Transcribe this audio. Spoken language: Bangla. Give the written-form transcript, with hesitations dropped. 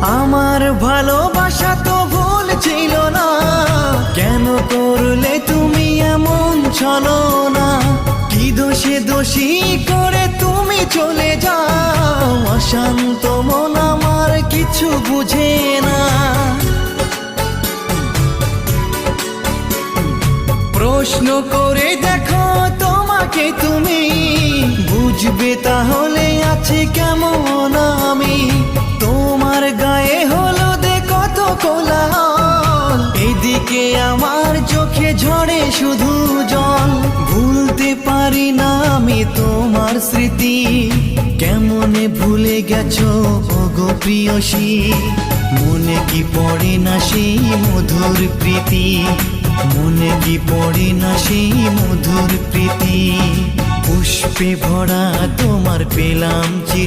আমার ভালোবাসা তো ভুল ছিল না, কেন করলে তুমি এমন ছলনা? কি দোষে দোষী করে তুমি চলে যাও? অশান্ত মন আমার কিছু বুঝে না। প্রশ্ন করে দেখো তোমাকে তুমি, বুঝবে তাহলে আছে কেমন আমি। তোমার গায়ে হলুদে কত কোলাহল, এদিকে আমার চোখে ঝরে শুধু জল। ভুলতে পারি না আমি তোমার স্মৃতি, কেমনে ভুলে গেছো ওগো প্রিয়সী। মনে কি পড়ে না সেই মধুর প্রীতি, মনে কি পড়ে না সেই মধুর প্রীতি। পুষ্পে ভরা তোমার পেলাম চিঠি,